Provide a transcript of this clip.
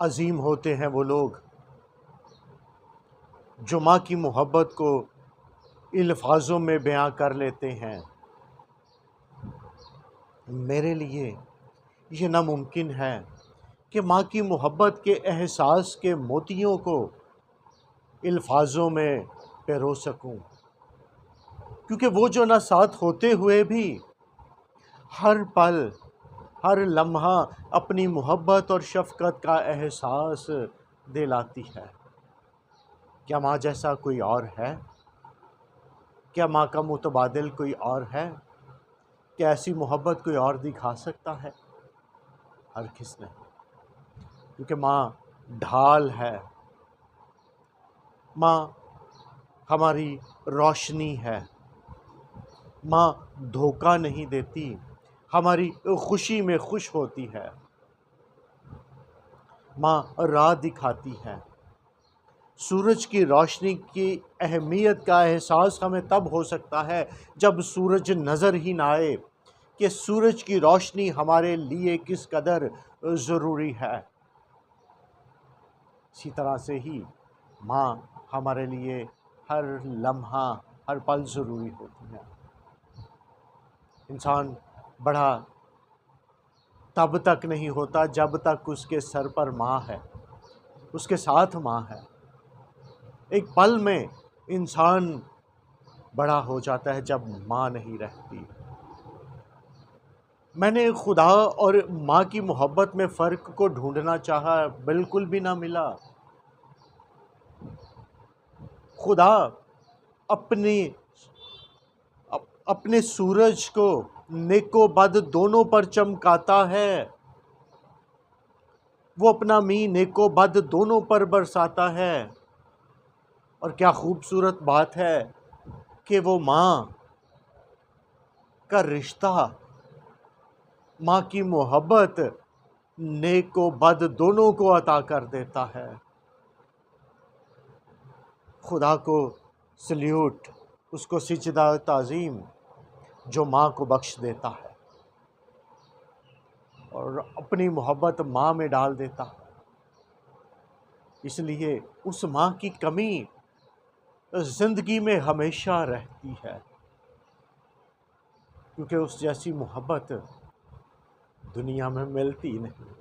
عظیم ہوتے ہیں وہ لوگ جو ماں کی محبت کو الفاظوں میں بیان کر لیتے ہیں۔ میرے لیے یہ ناممکن ہے کہ ماں کی محبت کے احساس کے موتیوں کو الفاظوں میں پیرو سکوں، کیونکہ وہ جو نہ ساتھ ہوتے ہوئے بھی ہر پل ہر لمحہ اپنی محبت اور شفقت کا احساس دلاتی ہے۔ کیا ماں جیسا کوئی اور ہے؟ کیا ماں کا متبادل کوئی اور ہے؟ کیا ایسی محبت کوئی اور دکھا سکتا ہے؟ ہرگز نہیں، کیونکہ ماں ڈھال ہے، ماں ہماری روشنی ہے، ماں دھوکہ نہیں دیتی، ہماری خوشی میں خوش ہوتی ہے، ماں راہ دکھاتی ہے۔ سورج کی روشنی کی اہمیت کا احساس ہمیں تب ہو سکتا ہے جب سورج نظر ہی نہ آئے کہ سورج کی روشنی ہمارے لیے کس قدر ضروری ہے۔ اسی طرح سے ہی ماں ہمارے لیے ہر لمحہ ہر پل ضروری ہوتی ہے۔ انسان بڑا تب تک نہیں ہوتا جب تک اس کے سر پر ماں ہے، اس کے ساتھ ماں ہے۔ ایک پل میں انسان بڑا ہو جاتا ہے جب ماں نہیں رہتی۔ میں نے خدا اور ماں کی محبت میں فرق کو ڈھونڈنا چاہا، بالکل بھی نہ ملا۔ خدا اپنے سورج کو نیک و بد دونوں پر چمکاتا ہے، وہ اپنا می نیک و بد دونوں پر برساتا ہے۔ اور کیا خوبصورت بات ہے کہ وہ ماں کا رشتہ، ماں کی محبت نیک و بد دونوں کو عطا کر دیتا ہے۔ خدا کو سلیوٹ، اس کو سجدہ تعظیم جو ماں کو بخش دیتا ہے اور اپنی محبت ماں میں ڈال دیتا ہے۔ اس لیے اس ماں کی کمی زندگی میں ہمیشہ رہتی ہے، کیونکہ اس جیسی محبت دنیا میں ملتی نہیں۔